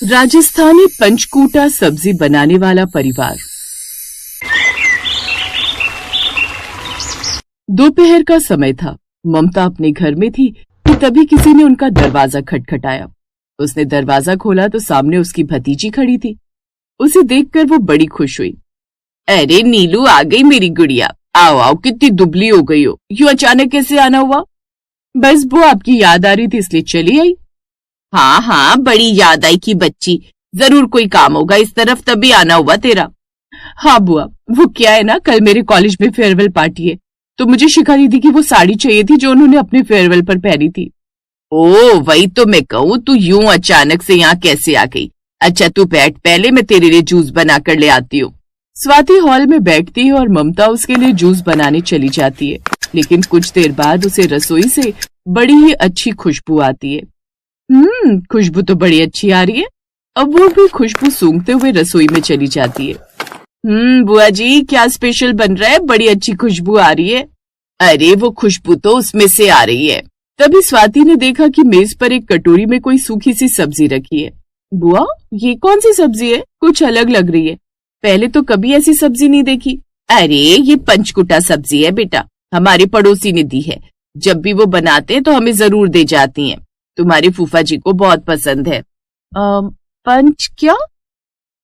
राजस्थानी पंचकूटा सब्जी बनाने वाला परिवार। दोपहर का समय था। ममता अपने घर में थी कि तभी किसी ने उनका दरवाजा खटखटाया। उसने दरवाजा खोला तो सामने उसकी भतीजी खड़ी थी। उसे देखकर वो बड़ी खुश हुई। अरे नीलू, आ गई मेरी गुड़िया। आओ आओ, कितनी दुबली हो गई हो, यूं अचानक कैसे आना हुआ? बस वो आपकी याद आ रही थी इसलिए चली आई। हाँ हाँ, बड़ी याद आई कि बच्ची, जरूर कोई काम होगा इस तरफ, तभी आना हुआ तेरा। हाँ बुआ, वो क्या है ना, कल मेरे कॉलेज में फेयरवेल पार्टी है तो मुझे शिखा दीदी की वो साड़ी चाहिए थी जो उन्होंने अपने फेयरवेल पर पहनी थी। ओ वही तो मैं कहूँ, तू यूं अचानक से यहाँ कैसे आ गई? अच्छा तू बैठ, पहले मैं तेरे लिए जूस बना कर ले आती हूँ। स्वाति हॉल में बैठती है और ममता उसके लिए जूस बनाने चली जाती है। लेकिन कुछ देर बाद उसे रसोई से बड़ी ही अच्छी खुशबू आती है। खुशबू तो बड़ी अच्छी आ रही है। अब वो भी खुशबू सूंघते हुए रसोई में चली जाती है। बुआ जी, क्या स्पेशल बन रहा है? बड़ी अच्छी खुशबू आ रही है। अरे वो खुशबू तो उसमें से आ रही है। तभी स्वाति ने देखा कि मेज पर एक कटोरी में कोई सूखी सी सब्जी रखी है। बुआ, ये कौन सी सब्जी है? कुछ अलग लग रही है, पहले तो कभी ऐसी सब्जी नहीं देखी। अरे ये पंचकुटा सब्जी है बेटा, हमारे पड़ोसी ने दी है। जब भी वो बनाते हैं तो हमें जरूर दे जाती हैं। तुम्हारी फूफा जी को बहुत पसंद है।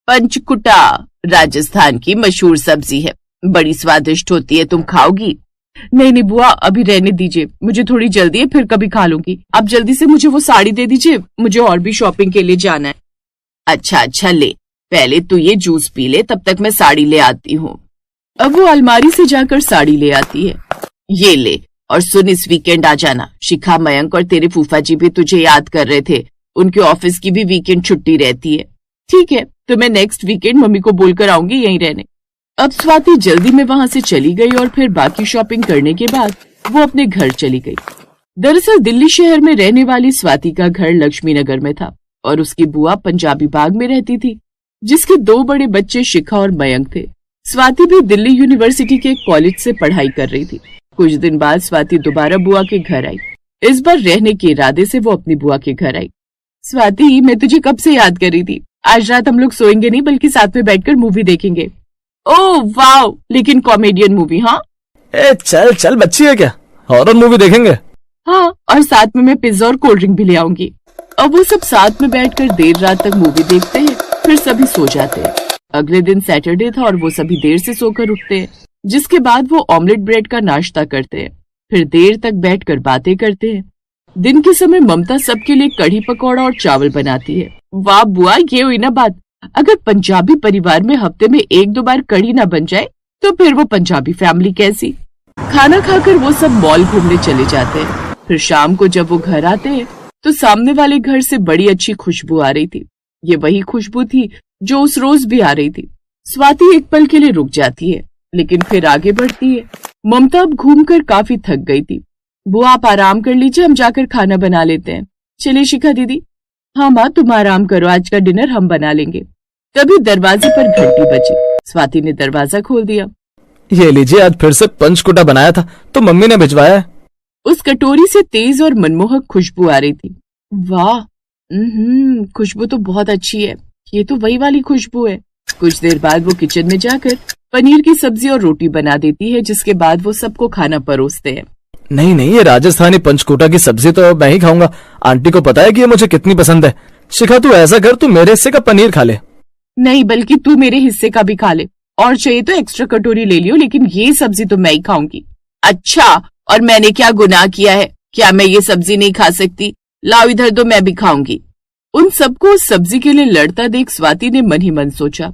पंचकुटा राजस्थान की मशहूर सब्जी है, बड़ी स्वादिष्ट होती है, तुम खाओगी? नहीं बुआ, अभी रहने दीजिए, मुझे थोड़ी जल्दी है, फिर कभी खा लूंगी। आप जल्दी से मुझे वो साड़ी दे दीजिए, मुझे और भी शॉपिंग के लिए जाना है। अच्छा ले, पहले तू ये जूस पी ले, तब तक मैं साड़ी ले आती हूँ। अब वो अलमारी से जाकर साड़ी ले आती है। ये ले, और सुन, इस वीकेंड आ जाना। शिखा, मयंक और तेरे फूफा जी भी तुझे याद कर रहे थे, उनके ऑफिस की भी वीकेंड छुट्टी रहती है। ठीक है, तो मैं नेक्स्ट वीकेंड मम्मी को बोलकर आऊंगी यहीं रहने। अब स्वाति जल्दी में वहां से चली गई और फिर बाकी शॉपिंग करने के बाद वो अपने घर चली गई। दरअसल दिल्ली शहर में रहने वाली स्वाति का घर लक्ष्मी नगर में था और उसकी बुआ पंजाबी बाग में रहती थी, जिसके 2 बड़े बच्चे शिखा और मयंक थे। स्वाति भी दिल्ली यूनिवर्सिटी के कॉलेज से पढ़ाई कर रही थी। कुछ दिन बाद स्वाति दोबारा बुआ के घर आई। इस बार रहने के इरादे से वो अपनी बुआ के घर आई। स्वाति, मैं तुझे कब से याद कर रही थी। आज रात हम लोग सोएंगे नहीं, बल्कि साथ में बैठकर मूवी देखेंगे। ओह वाह, लेकिन कॉमेडियन मूवी। हाँ चल बच्ची है क्या, हॉरर मूवी देखेंगे। हाँ, और साथ में मैं पिज्जा और कोल्ड ड्रिंक भी ले आऊंगी। अब वो सब साथ में बैठकर देर रात तक मूवी देखते हैं, फिर सभी सो जाते हैं। अगले दिन सैटरडे था और वो सभी देर से सोकर उठते हैं, जिसके बाद वो ऑमलेट ब्रेड का नाश्ता करते हैं, फिर देर तक बैठकर बातें करते हैं। दिन के समय ममता सबके लिए कढ़ी पकौड़ा और चावल बनाती है। वाह बुआ, ये हुई ना बात। अगर पंजाबी परिवार में हफ्ते में 1-2 बार कढ़ी ना बन जाए तो फिर वो पंजाबी फैमिली कैसी। खाना खाकर वो सब मॉल घूमने चले जाते हैं। फिर शाम को जब वो घर आते हैं तो सामने वाले घर से बड़ी अच्छी खुशबू आ रही थी। ये वही खुशबू थी जो उस रोज भी आ रही थी। स्वाति एक पल के लिए रुक जाती है, लेकिन फिर आगे बढ़ती है। ममता अब घूमकर काफी थक गई थी। बुआ, आप आराम कर लीजिए, हम जाकर खाना बना लेते हैं। चलिए शिखा दीदी। हाँ माँ, तुम आराम करो, आज का डिनर हम बना लेंगे। तभी दरवाजे पर घंटी बजी। स्वाति ने दरवाजा खोल दिया। ये लीजिए, आज फिर से पंचकुटा बनाया था तो मम्मी ने भिजवाया है। उस कटोरी से तेज और मनमोहक खुशबू आ रही थी। वाह, खुशबू तो बहुत अच्छी है। ये तो वही वाली खुशबू है। कुछ देर बाद वो किचन में जाकर पनीर की सब्जी और रोटी बना देती है, जिसके बाद वो सबको खाना परोसते हैं। नहीं, ये राजस्थानी पंचकूटा की सब्जी तो मैं ही खाऊंगा। आंटी को पता है कि ये मुझे कितनी पसंद है। शिखा, तू ऐसा कर, तू मेरे हिस्से का पनीर खा ले। नहीं, बल्कि तू मेरे हिस्से का भी खा ले, और चाहिए तो एक्स्ट्रा कटोरी ले लियो, लेकिन ये सब्जी तो मैं ही खाऊंगी। अच्छा, और मैंने क्या गुनाह किया है? क्या मैं ये सब्जी नहीं खा सकती? लाओ इधर दो, मैं भी खाऊंगी। उन सबको उस सब्जी के लिए लड़ता देख स्वाति ने मन ही मन सोचा,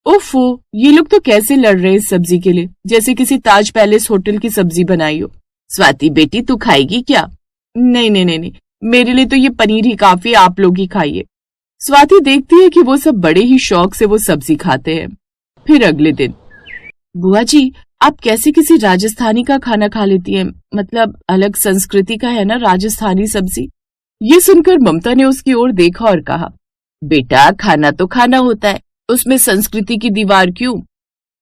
ओफो, ये लोग तो कैसे लड़ रहे हैं इस सब्जी के लिए, जैसे किसी ताज पैलेस होटल की सब्जी बनाई हो। स्वाति बेटी, तू खाएगी क्या? नहीं, मेरे लिए तो ये पनीर ही काफी, आप लोग ही खाइए। स्वाति देखती है कि वो सब बड़े ही शौक से वो सब्जी खाते हैं। फिर अगले दिन, बुआ जी, आप कैसे किसी राजस्थानी का खाना खा लेती हैं? मतलब अलग संस्कृति का है ना राजस्थानी सब्जी। ये सुनकर ममता ने उसकी ओर देखा और कहा, बेटा खाना तो खाना होता है, उसमें संस्कृति की दीवार क्यों?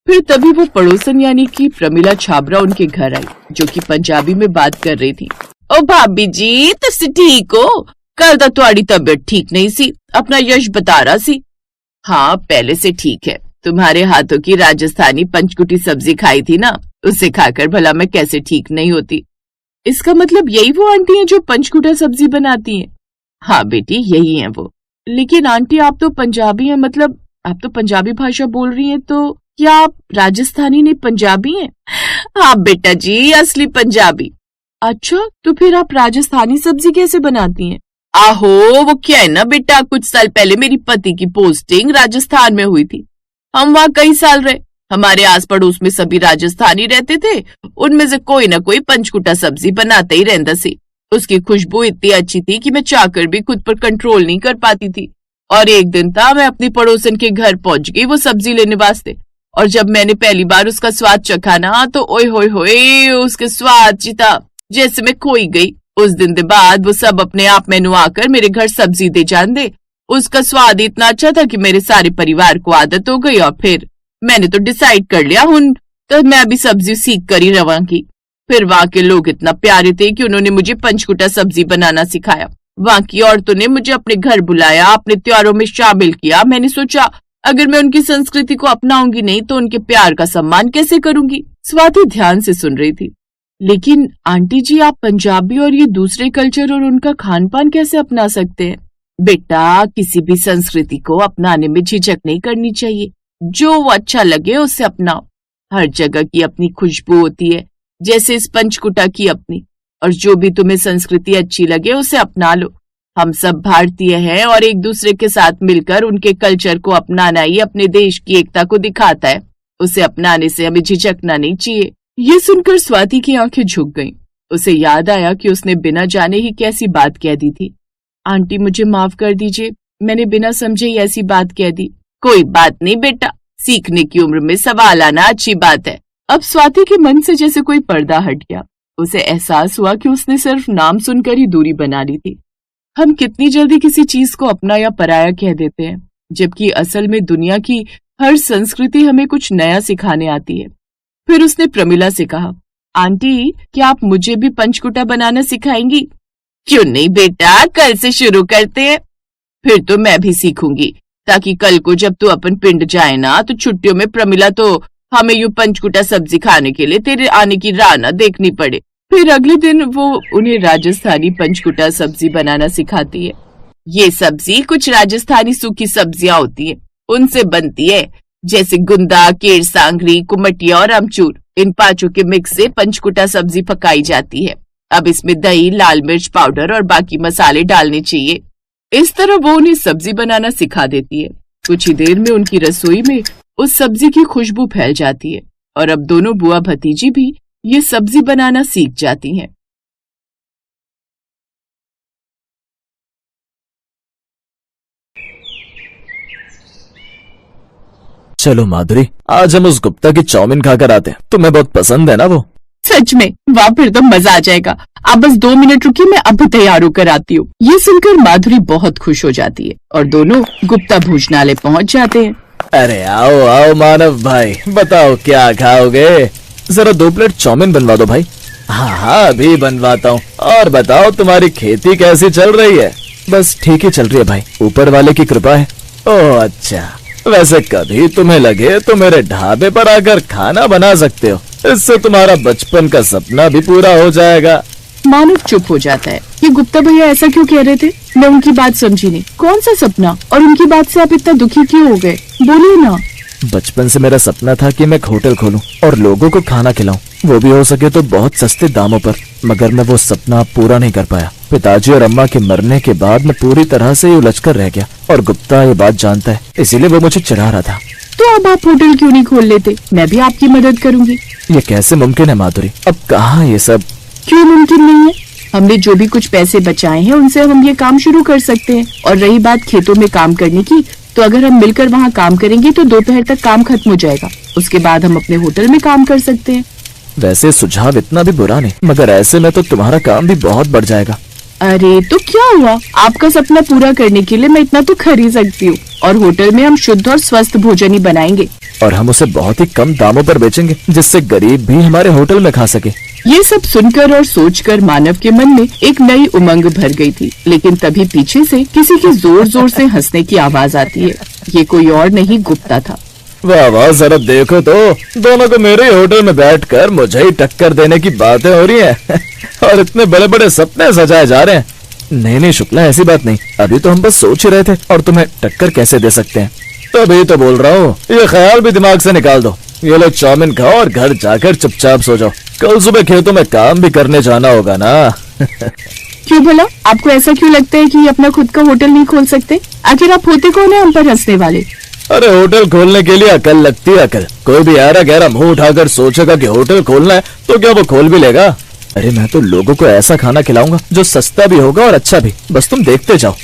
फिर तभी वो पड़ोसन यानी कि प्रमिला छाबरा उनके घर आई, जो कि पंजाबी में बात कर रही थी। ओ भाभी जी, तुसी ठीक हो? कल तक तुम्हारी तबीयत ठीक नहीं सी, अपना यश बता रहा सी। हाँ पहले से ठीक है, तुम्हारे हाथों की राजस्थानी पंचकुटी सब्जी खाई थी ना, उसे खाकर भला मैं कैसे ठीक नहीं होती। इसका मतलब यही वो आंटी हैं जो पंचकुटा सब्जी बनाती हैं? हाँ बेटी यही हैं वो। लेकिन आंटी आप तो पंजाबी हैं, मतलब आप तो पंजाबी भाषा बोल रही हैं, तो क्या आप राजस्थानी नहीं पंजाबी हैं? हाँ बेटा जी असली पंजाबी। अच्छा तो फिर आप राजस्थानी सब्जी कैसे बनाती हैं? आहो वो क्या है ना बेटा, कुछ साल पहले मेरी पति की पोस्टिंग राजस्थान में हुई थी। हम वहाँ कई साल रहे, हमारे आस पड़ोस में सभी राजस्थानी रहते थे, उनमें से कोई ना कोई पंचकुटा सब्जी बनाते ही रहता सी। उसकी खुशबू इतनी अच्छी थी कि मैं चाहकर भी खुद पर कंट्रोल नहीं कर पाती थी। और एक दिन था मैं अपनी पड़ोसन के घर पहुंच गई वो सब्जी लेने वास्ते, और जब मैंने पहली बार उसका स्वाद चखा ना तो ओए होए होए उसके स्वाद चिता जैसे मैं खोई गई। उस दिन के बाद वो सब अपने आप मेनू आकर मेरे घर सब्जी दे जान दे। उसका स्वाद इतना अच्छा था कि मेरे सारे परिवार को आदत हो गई, और फिर मैंने तो डिसाइड कर लिया हूं तो मैं अभी सब्जी सीख कर ही रवांगी। फिर वहाँ के लोग इतना प्यारे थे कि उन्होंने मुझे पंचकुटा सब्जी बनाना सिखाया। वहाँ की औरतों ने मुझे अपने घर बुलाया, अपने त्योहारों में शामिल किया। मैंने सोचा अगर मैं उनकी संस्कृति को अपनाऊंगी नहीं तो उनके प्यार का सम्मान कैसे करूंगी। स्वाति ध्यान से सुन रही थी। लेकिन आंटी जी आप पंजाबी और ये दूसरे कल्चर और उनका खान पान कैसे अपना सकते हैं? बेटा किसी भी संस्कृति को अपनाने में झिझक नहीं करनी चाहिए, जो वो अच्छा लगे उससे अपनाओ। हर जगह की अपनी खुशबू होती है, जैसे इस पंचकुटा की अपनी, और जो भी तुम्हें संस्कृति अच्छी लगे उसे अपना लो। हम सब भारतीय हैं और एक दूसरे के साथ मिलकर उनके कल्चर को अपनाना ही अपने देश की एकता को दिखाता है। उसे अपनाने से हमें झिझकना नहीं चाहिए। ये सुनकर स्वाति की आंखें झुक गईं। उसे याद आया कि उसने बिना जाने ही कैसी बात कह दी थी। आंटी मुझे माफ कर दीजिए, मैंने बिना समझे ही ऐसी बात कह दी। कोई बात नहीं बेटा, सीखने की उम्र में सवाल आना अच्छी बात है। अब स्वाति के मन से जैसे कोई पर्दा हट गया। उसे एहसास हुआ कि उसने सिर्फ नाम सुनकर ही दूरी बना ली थी। हम कितनी जल्दी किसी चीज को अपना या पराया कह देते हैं, जबकि असल में दुनिया की हर संस्कृति हमें कुछ नया सिखाने आती है। फिर उसने प्रमिला से कहा, आंटी क्या आप मुझे भी पंचकुटा बनाना सिखाएंगी? क्यों नहीं बेटा, कल से शुरू करते हैं। फिर तो मैं भी सीखूंगी, ताकि कल को जब तू अपन पिंड जाए ना तो छुट्टियों में प्रमिला तो हमें यूं पंचकुटा सब्जी खाने के लिए तेरे आने की राह ना देखनी पड़े। फिर अगले दिन वो उन्हें राजस्थानी पंचकुटा सब्जी बनाना सिखाती है। ये सब्जी कुछ राजस्थानी सूखी सब्जियां होती है, उनसे बनती है, जैसे गुंदा, केर सांगरी, कुमटिया और अमचूर। इन पांचों के मिक्स से पंचकुटा सब्जी पकाई जाती है। अब इसमें दही, लाल मिर्च पाउडर और बाकी मसाले डालने चाहिए। इस तरह वो उन्हें सब्जी बनाना सिखा देती है। कुछ ही देर में उनकी रसोई में उस सब्जी की खुशबू फैल जाती है, और अब दोनों बुआ भतीजी भी ये सब्जी बनाना सीख जाती हैं। चलो माधुरी, आज हम उस गुप्ता की चाउमीन खाकर आते हैं। तुम्हें बहुत पसंद है ना वो? सच में? वाह, फिर तो मजा आ जाएगा। आप बस 2 मिनट रुकिए, मैं अभी तैयार होकर आती हूँ। ये सुनकर माधुरी बहुत खुश हो जाती है और दोनों गुप्ता भोजनालय पहुँच जाते हैं। अरे आओ आओ मानव भाई, बताओ क्या खाओगे? जरा 2 प्लेट चाउमीन बनवा दो भाई। हाँ हाँ अभी बनवाता हूँ। और बताओ तुम्हारी खेती कैसी चल रही है? बस ठीक ही चल रही है भाई, ऊपर वाले की कृपा है। ओह अच्छा, वैसे कभी तुम्हें लगे तो मेरे ढाबे पर आकर खाना बना सकते हो, इससे तुम्हारा बचपन का सपना भी पूरा हो जाएगा। मानव चुप हो जाता है। ये गुप्ता भैया ऐसा क्यों कह रहे थे? मैं उनकी बात समझी नहीं। कौन सा सपना, और उनकी बात से आप इतना दुखी क्यों हो गए? बोलिए ना। बचपन से मेरा सपना था कि मैं एक होटल खोलूं और लोगों को खाना खिलाऊं, वो भी हो सके तो बहुत सस्ते दामों पर। मगर मैं वो सपना पूरा नहीं कर पाया। पिताजी और अम्मा के मरने के बाद मैं पूरी तरह से उलझकर रह गया, और गुप्ता ये बात जानता है, इसीलिए वो मुझे चिढ़ा रहा था। तो अब आप होटल क्यों नहीं खोल लेते? मैं भी आपकी मदद करूंगी। ये कैसे मुमकिन है माधुरी? अब कहाँ ये सब? क्यों मुमकिन नहीं है? हमने जो भी कुछ पैसे बचाए हैं उनसे हम ये काम शुरू कर सकते हैं। और रही बात खेतों में काम करने की, तो अगर हम मिलकर वहाँ काम करेंगे तो दोपहर तक काम खत्म हो जाएगा। उसके बाद हम अपने होटल में काम कर सकते हैं। वैसे सुझाव इतना भी बुरा नहीं, मगर ऐसे में तो तुम्हारा काम भी बहुत बढ़ जाएगा। अरे तो क्या हुआ, आपका सपना पूरा करने के लिए मैं इतना तो खरीद सकती हूँ। और होटल में हम शुद्ध और स्वस्थ भोजन ही बनाएंगे, और हम उसे बहुत ही कम दामों पर बेचेंगे, जिससे गरीब भी हमारे होटल में खा सके। ये सब सुनकर और सोचकर मानव के मन में एक नई उमंग भर गई थी। लेकिन तभी पीछे से किसी की जोर जोर से हंसने की आवाज आती है। ये कोई और नहीं, गुप्ता था। वाह वाह, जरा देखो तो, दोनों को मेरे होटल में बैठकर मुझे ही टक्कर देने की बातें हो रही हैं और इतने बड़े बड़े सपने सजाए जा रहे हैं। नहीं नहीं शुक्ला, ऐसी बात नहीं, अभी तो हम बस सोच ही रहे थे और तुम्हें टक्कर कैसे दे सकते हैं। तभी तो बोल रहा हूँ, ये ख्याल भी दिमाग से निकाल दो। ये लो चाउमीन खाओ और घर जाकर चुपचाप सो जाओ, कल सुबह खेतों में काम भी करने जाना होगा ना। क्यों भला, आपको ऐसा क्यों लगता है कि अपना खुद का होटल नहीं खोल सकते? आखिर आप होते कौन है हम पर हंसने वाले? अरे होटल खोलने के लिए अकल लगती है, अकल। कोई भी यारा गहरा मुंह उठाकर सोचेगा कि होटल खोलना है तो क्या वो खोल भी लेगा? अरे मैं तो लोगों को ऐसा खाना खिलाऊंगा जो सस्ता भी होगा और अच्छा भी, बस तुम देखते जाओ।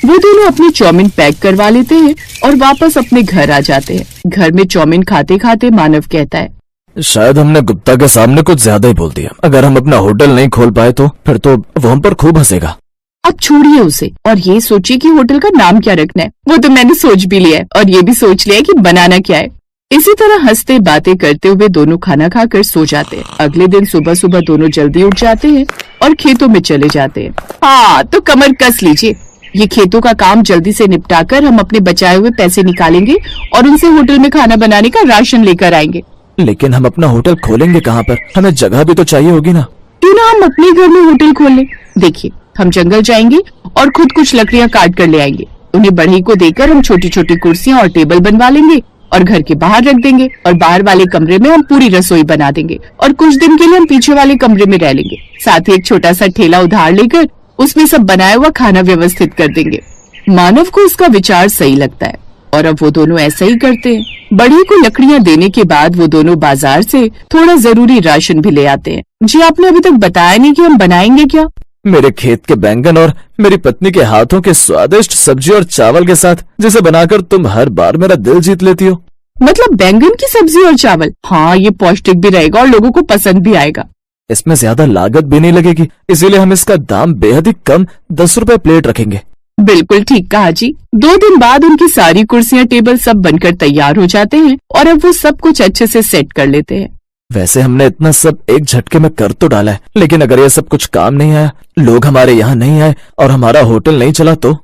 वो दोनों अपनी चाउमीन पैक करवा लेते हैं और वापस अपने घर आ जाते हैं। घर में चाउमीन खाते खाते मानव कहता है, शायद हमने गुप्ता के सामने कुछ ज्यादा ही बोल दिया। अगर हम अपना होटल नहीं खोल पाए तो फिर तो वो हम पर खूब हंसेगा। अब छोड़िए उसे और ये सोचिए कि होटल का नाम क्या रखना है। वो तो मैंने सोच भी लिया है और ये भी सोच लिया है कि बनाना क्या है। इसी तरह हंसते बातें करते हुए दोनों खाना खाकर सो जाते हैं। अगले दिन सुबह सुबह दोनों जल्दी उठ जाते हैं और खेतों में चले जाते हैं। हाँ, तो कमर कस लीजिए, ये खेतों का काम जल्दी से निपटाकर हम अपने बचाए हुए पैसे निकालेंगे और उनसे होटल में खाना बनाने का राशन लेकर आएंगे। लेकिन हम अपना होटल खोलेंगे कहाँ पर? हमें जगह भी तो चाहिए होगी ना। क्यों ना हम अपने घर में होटल खोल लें। देखिए, हम जंगल जाएंगे और खुद कुछ लकड़ियाँ काट कर ले आएंगे। उन्हें बढ़ई को देकर हम छोटी छोटी कुर्सियाँ और टेबल बनवा लेंगे और घर के बाहर रख देंगे और बाहर वाले कमरे में हम पूरी रसोई बना देंगे और कुछ दिन के लिए हम पीछे वाले कमरे में रह लेंगे। साथ ही एक छोटा सा ठेला उधार लेकर उसमें सब बनाया हुआ खाना व्यवस्थित कर देंगे। मानव को उसका विचार सही लगता है और अब वो दोनों ऐसा ही करते हैं। बढ़ई को लकड़ियाँ देने के बाद वो दोनों बाजार से थोड़ा जरूरी राशन भी ले आते हैं। जी, आपने अभी तक बताया नहीं कि हम बनाएंगे क्या? मेरे खेत के बैंगन और मेरी पत्नी के हाथों के स्वादिष्ट सब्जी और चावल के साथ, जिसे बनाकर तुम हर बार मेरा दिल जीत लेती हो। मतलब बैंगन की सब्जी और चावल? हाँ, ये पौष्टिक भी रहेगा और लोगों को पसंद भी आएगा। इसमें ज्यादा लागत भी नहीं लगेगी, इसीलिए हम इसका दाम बेहद ही कम 10 रुपए प्लेट रखेंगे। बिल्कुल ठीक कहा जी। 2 दिन बाद उनकी सारी कुर्सियाँ टेबल सब बनकर तैयार हो जाते हैं और अब वो सब कुछ अच्छे से सेट कर लेते हैं। वैसे हमने इतना सब एक झटके में कर तो डाला है, लेकिन अगर ये सब कुछ काम नहीं आया, लोग हमारे यहाँ नहीं आए और हमारा होटल नहीं चला तो?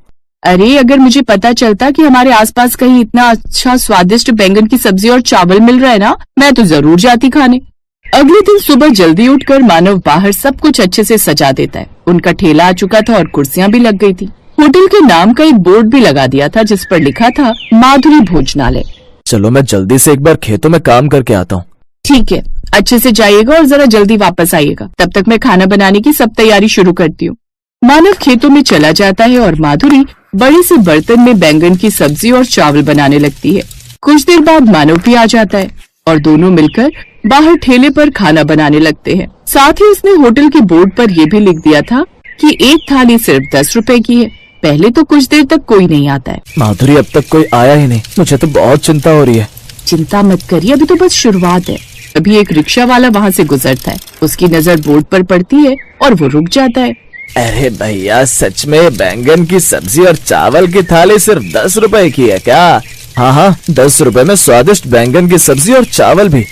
अरे, अगर मुझे पता चलता कि हमारे आसपास कहीं इतना अच्छा स्वादिष्ट बैंगन की सब्जी और चावल मिल रहा है ना, मैं तो जरूर जाती खाने। अगले दिन सुबह जल्दी उठकर मानव बाहर सब कुछ अच्छे से सजा देता है। उनका ठेला आ चुका था और कुर्सियाँ भी लग गई थी। होटल के नाम का एक बोर्ड भी लगा दिया था जिस पर लिखा था माधुरी भोजनालय। चलो मैं जल्दी से एक बार खेतों में काम करके आता हूँ। ठीक है, अच्छे से जाइएगा और जरा जल्दी वापस आइएगा। तब तक मैं खाना बनाने की सब तैयारी शुरू करती हूँ। मानव खेतों में चला जाता है और माधुरी बड़े से बर्तन में बैंगन की सब्जी और चावल बनाने लगती है। कुछ देर बाद मानव भी आ जाता है और दोनों मिलकर बाहर ठेले पर खाना बनाने लगते हैं। साथ ही उसने होटल के बोर्ड पर यह भी लिख दिया था कि एक थाली सिर्फ 10 रुपए की है। पहले तो कुछ देर तक कोई नहीं आता है। माधुरी, अब तक कोई आया ही नहीं, मुझे तो बहुत चिंता हो रही है। चिंता मत करिए, अभी तो बस शुरुआत है। अभी एक रिक्शा वाला वहाँ से गुजरता है। उसकी नजर बोर्ड पर पड़ती है और वो रुक जाता है। अरे भैया, सच में बैंगन की सब्जी और चावल की थाली सिर्फ 10 रुपए की है क्या? हाँ हाँ, 10 रुपए में स्वादिष्ट बैंगन की सब्जी और चावल भी।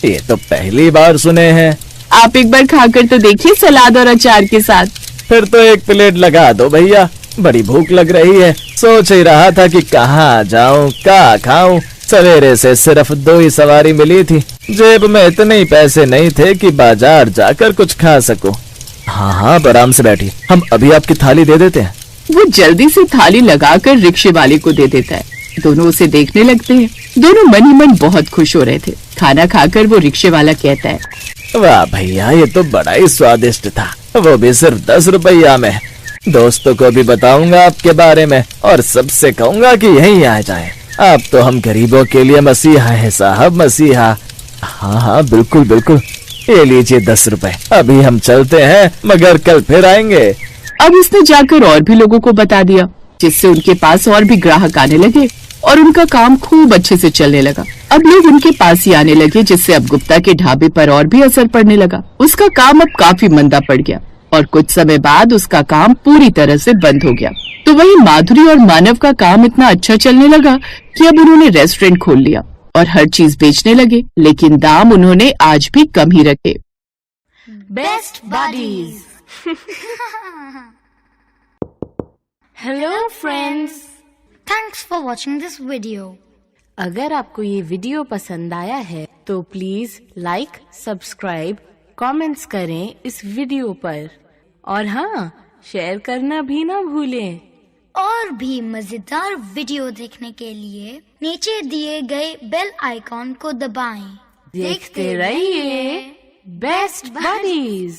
ये तो पहली बार सुने हैं। आप एक बार खाकर तो देखिए, सलाद और अचार के साथ। फिर तो एक प्लेट लगा दो भैया, बड़ी भूख लग रही है। सोच ही रहा था कि कहाँ जाऊँ, क्या खाऊं। सवेरे से सिर्फ 2 ही सवारी मिली थी। जेब में इतने ही पैसे नहीं थे कि बाजार जाकर कुछ खा सकूं। हाँ हाँ, आराम से बैठिए, हम अभी आपकी थाली दे देते हैं। वो जल्दी से थाली लगाकर रिक्शे वाले को दे देता है। दोनों उसे देखने लगते हैं। दोनों मन ही मन बहुत खुश हो रहे थे। खाना खाकर वो रिक्शे वाला कहता है, वाह भैया, ये तो बड़ा ही स्वादिष्ट था, वो भी सिर्फ 10 रुपया में। दोस्तों को भी बताऊंगा आपके बारे में और सबसे कहूंगा कि यहीं आ जाएं। आप तो हम गरीबों के लिए मसीहा है साहब, मसीहा। हाँ हाँ, बिल्कुल बिल्कुल, ये लीजिए 10 रुपए। अभी हम चलते हैं, मगर कल फिर आएंगे। अब इसने जाकर और भी लोगों को बता दिया, जिससे उनके पास और भी ग्राहक आने लगे और उनका काम खूब अच्छे से चलने लगा। अब लोग उनके पास ही आने लगे, जिससे अब गुप्ता के ढाबे पर और भी असर पड़ने लगा। उसका काम अब काफी मंदा पड़ गया और कुछ समय बाद उसका काम पूरी तरह से बंद हो गया। तो वही माधुरी और मानव का काम इतना अच्छा चलने लगा कि अब उन्होंने रेस्टोरेंट खोल लिया और हर चीज बेचने लगे, लेकिन दाम उन्होंने आज भी कम ही रखे। Best buddies. Hello friends, Thanks for watching this video. अगर आपको ये वीडियो पसंद आया है तो प्लीज लाइक, सब्सक्राइब, कमेंट्स करें इस वीडियो पर और हाँ, शेयर करना भी ना भूलें। और भी मजेदार वीडियो देखने के लिए नीचे दिए गए बेल आइकॉन को दबाएं। देखते रहिए बेस्ट बडीज।